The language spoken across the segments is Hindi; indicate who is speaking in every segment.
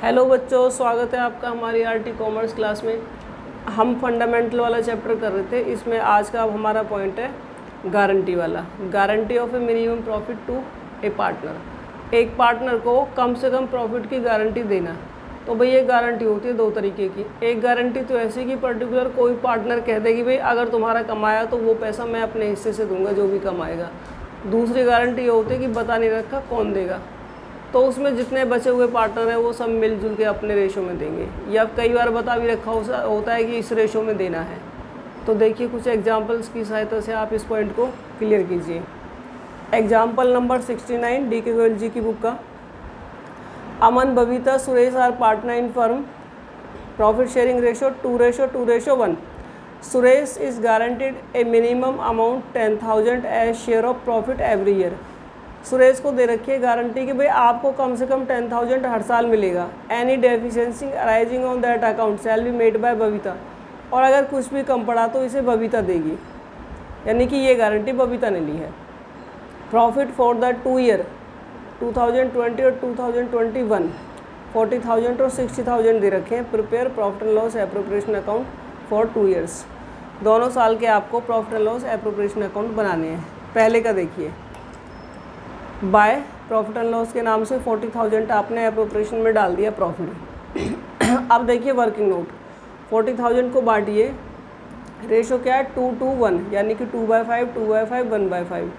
Speaker 1: हेलो बच्चों, स्वागत है आपका हमारी आरटी कॉमर्स क्लास में। हम फंडामेंटल वाला चैप्टर कर रहे थे। इसमें आज का अब हमारा पॉइंट है गारंटी वाला। Guarantee of a minimum profit to a partner. एक पार्टनर को कम से कम प्रॉफिट की गारंटी देना। तो भाई ये गारंटी होती है दो तरीके की। एक गारंटी तो ऐसी कि पर्टिकुलर कोई पार्टनर कह दे कि भाई अगर तुम्हारा कमाया तो वो पैसा मैं अपने हिस्से से दूंगा जो भी कमाएगा। दूसरी गारंटी ये होती है कि बता नहीं रखा कौन देगा, तो उसमें जितने बचे हुए पार्टनर हैं वो सब मिलजुल के अपने रेशो में देंगे, या कई बार बता भी रखा होता है कि इस रेशो में देना है। तो देखिए कुछ एग्जांपल्स की सहायता से आप इस पॉइंट को क्लियर कीजिए। एग्जांपल नंबर 69 डी के गोयल जी की बुक का। Aman, Babita, Suresh are partner in firm. Profit sharing ratio 2:1। Suresh is guaranteed a minimum amount 10,000 as share of profit every year. Suresh को दे रखी है गारंटी कि भाई आपको कम से कम 10,000 हर साल मिलेगा। Any deficiency arising on that account shall be made by Babita. और अगर कुछ भी कम पड़ा तो इसे बबीता देगी, यानी कि ये गारंटी बबीता ने ली है। प्रॉफिट फॉर द 2 ईयर 2020 और 2021 40,000 और 60,000 दे रखे हैं। Prepare profit and loss appropriation account for 2 years. दोनों साल के आपको profit and loss appropriation account बनाने हैं। पहले का देखिए, बाय प्रॉफिट एंड लॉस के नाम से 40,000 आपने एप्रोप्रिएशन में डाल दिया प्रॉफिट। अब देखिए वर्किंग नोट, 40,000 को बांटिए। रेशो क्या है 2:1, यानी कि 2/5, 2/5, 1/5।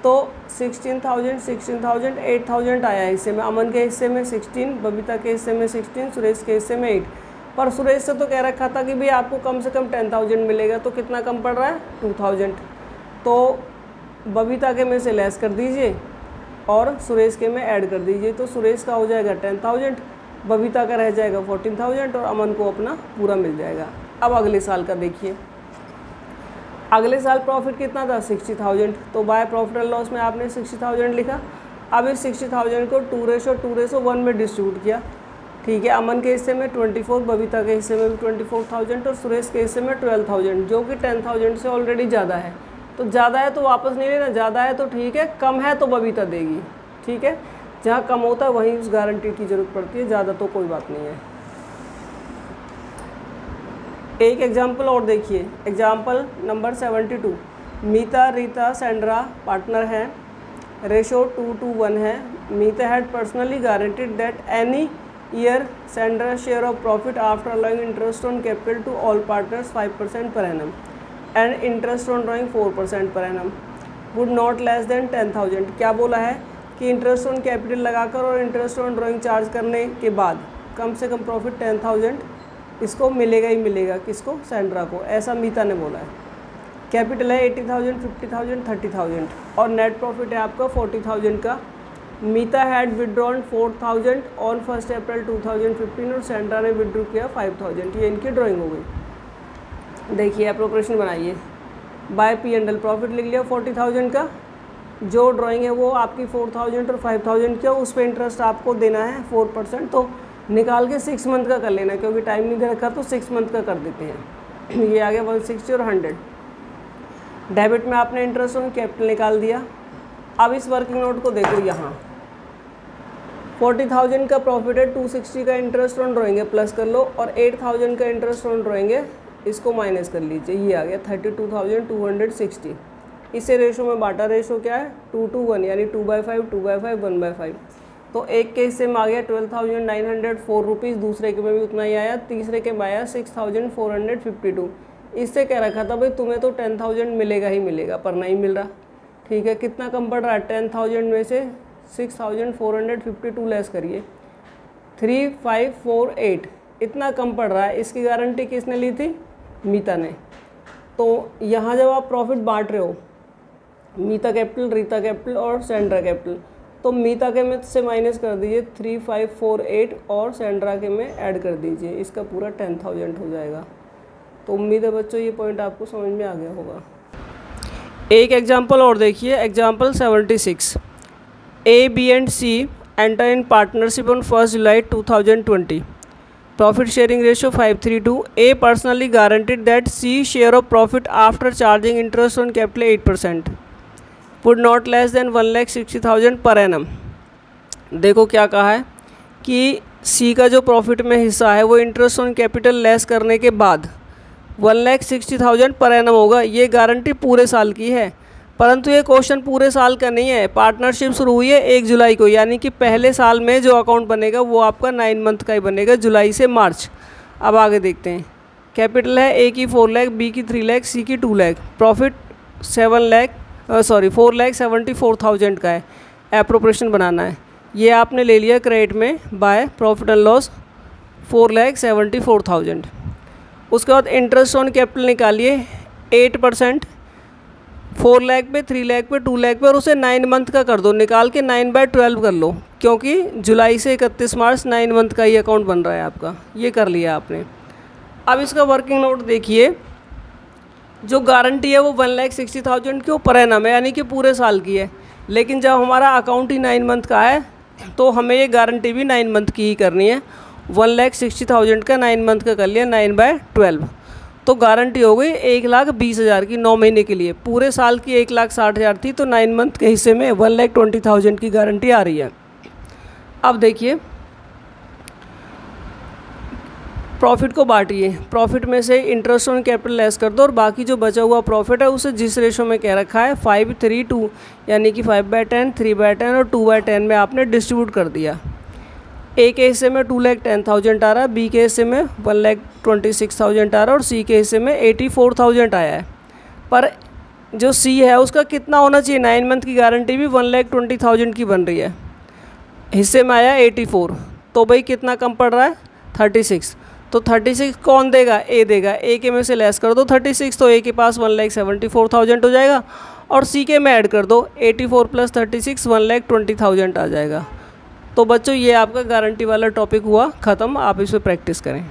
Speaker 1: तो 16,000, 8,000 आया हिस्से में। अमन के हिस्से में 16, बबीता के हिस्से में 16, सुरेश के हिस्से में 8। पर सुरेश से तो कह रखा था कि भाई आपको कम से कम 10,000 मिलेगा, तो कितना कम पड़ रहा है 2,000। तो बबीता के में से लेस कर दीजिए और सुरेश के में ऐड कर दीजिए। तो सुरेश का हो जाएगा 10,000, बबीता का रह जाएगा 14,000 और अमन को अपना पूरा मिल जाएगा। अब अगले साल का देखिए, अगले साल प्रॉफिट कितना था 60,000। तो बाय प्रॉफिट एंड लॉस में आपने 60,000 लिखा। अब इस 60,000 को 2:1 में डिस्ट्रीब्यूट किया। ठीक है, अमन के हिस्से में 24, बबीता के हिस्से में भी 24,000 और सुरेश के हिस्से में 12,000, जो कि 10,000 से ऑलरेडी ज़्यादा है। तो ज़्यादा है तो वापस नहीं लेना, ज़्यादा है तो ठीक है, कम है तो बबीता देगी। ठीक है, जहाँ कम होता है वहीं उस गारंटी की ज़रूरत पड़ती है, ज़्यादा तो कोई बात नहीं है। एक एग्जाम्पल और देखिए, example number 72। Meeta, Reeta, Sandra partner हैं। रेशो 2:1 है। Meeta had personally guaranteed that any year Sandra share of profit after allowing interest on capital to all partners 5% per annum and interest on drawing 4% per annum would not less than 10,000। क्या बोला है कि इंटरेस्ट ऑन कैपिटल लगाकर और इंटरेस्ट ऑन ड्राइंग चार्ज करने के बाद कम से कम प्रॉफिट 10,000 इसको मिलेगा ही मिलेगा। किसको? सैंड्रा को। ऐसा मीता ने बोला है। कैपिटल है 80,000, 50,000, 30,000 और नेट प्रॉफिट है आपका 40,000 का। मीता हैड विड्रॉन 4,000 ऑन 1 अप्रैल 2015 और सैंड्रा ने विड्रॉ किया 5,000। ये इनकी ड्राइंग हो गई। देखिए एप्रोप्रिएशन बनाइए। By P and L profit लिख लिया 40,000 का। जो ड्राइंग है वो आपकी 4,000 और 5,000 की, उस पर इंटरेस्ट आपको देना है 4%। तो निकाल के 6 मंथ का कर लेना, क्योंकि टाइम नहीं दे रखा तो 6 मंथ का कर देते हैं। ये आ गया 160 और 100। डेबिट में आपने इंटरेस्ट ऑन कैपिटल निकाल दिया। अब इस वर्किंग नोट को देखो, यहाँ 40,000 का प्रॉफिट है, 260 का इंटरेस्ट ऑन ड्राइंग है, प्लस कर लो, और 8,000 का इंटरेस्ट ऑन ड्राइंग है, इसको माइनस कर लीजिए। ये आ गया 32,260। इसे रेशो में बांटा। रेशो क्या है 2:1, यानी 2/5, 2/5, 1/5। तो एक के हिस्से में आ गया 12,904 रुपीज़, दूसरे के में भी उतना ही आया, तीसरे के में आया 6,452। इससे कह रखा था भाई तुम्हें तो 10,000 मिलेगा ही मिलेगा, पर नहीं मिल रहा। ठीक है, कितना कम पड़ रहा है 10,000 में से 6,452 लेस करिए, 3,548 इतना कम पड़ रहा है। इसकी गारंटी किसने ली थी? मीता ने। तो यहाँ जब आप प्रॉफिट बांट रहे हो, मीता कैपिटल, रीता कैपिटल और सैंड्रा कैपिटल, तो मीता के में से माइनस कर दीजिए 3,548 और सैंड्रा के में ऐड कर दीजिए, इसका पूरा 10,000 हो जाएगा। तो उम्मीद है बच्चों ये पॉइंट आपको समझ में आ गया होगा। एक एग्जांपल और देखिए, example 76। A, B and C enter in partnership on 1 July 2020। Profit sharing ratio 5:3. A personally guaranteed that C share of profit after charging interest on capital 8% would not less than 1,60,000 per annum। देखो क्या कहा है कि सी का जो प्रॉफिट में हिस्सा है वो इंटरेस्ट ऑन कैपिटल लेस करने के बाद 1,60,000 पर एनम होगा। ये गारंटी पूरे साल की है, परंतु ये क्वेश्चन पूरे साल का नहीं है। पार्टनरशिप शुरू हुई है 1 जुलाई को, यानी कि पहले साल में जो अकाउंट बनेगा वो आपका 9 मंथ का ही बनेगा, जुलाई से मार्च। अब आगे देखते हैं। कैपिटल है ए की 4 लाख, बी की 3 लाख, सी की 2 लाख। प्रॉफिट 4,74,000 का है। एप्रोप्रिएशन बनाना है, ये आपने ले लिया क्रेडिट में बाय प्रॉफिट एंड लॉस 4,74,000। उसके बाद इंटरेस्ट ऑन कैपिटल निकालिए 8%, 4 लाख पे, 3 लाख पे, 2 लाख पे, और उसे 9 मंथ का कर दो। निकाल के 9/12 कर लो, क्योंकि जुलाई से 31 मार्च 9 मंथ का ही अकाउंट बन रहा है आपका। ये कर लिया आपने। अब इसका वर्किंग नोट देखिए। जो गारंटी है वो 1,60,000 की पर एनम है, यानी कि पूरे साल की है। लेकिन जब हमारा अकाउंट ही 9 मंथ का है तो हमें ये गारंटी भी 9 मंथ की ही करनी है। 1,60,000 का 9 मंथ का कर लिया 9/12, तो गारंटी हो गई 1,20,000 की 9 महीने के लिए। पूरे साल की 1,60,000 थी, तो 9 मंथ के हिस्से में 1,20,000 की गारंटी आ रही है। अब देखिए प्रॉफिट को बांटिए। प्रॉफिट में से इंटरेस्ट ऑन कैपिटल लेस कर दो और बाकी जो बचा हुआ प्रॉफिट है उसे जिस रेशो में कह रखा है 5:3:2, यानी कि 5/10, 3/10 और 2/10 में आपने डिस्ट्रीब्यूट कर दिया। ए के हिस्से में 2,10,000 आ रहा है, बी के हिस्से में 1,26,000 आ रहा है और सी के हिस्से में 84,000 आया है। पर जो सी है उसका कितना होना चाहिए? 9 मंथ की गारंटी भी 1,20,000 की बन रही है, हिस्से में आया 84, तो भाई कितना कम पड़ रहा है? 36। तो 36 कौन देगा? ए देगा। ए के में से लेस कर दो 36, तो ए के पास 1,74,000 हो जाएगा, और सी के में ऐड कर दो 84 + 36, 1,20,000 आ जाएगा। तो बच्चों ये आपका गारंटी वाला टॉपिक हुआ ख़त्म। आप इस पर प्रैक्टिस करें।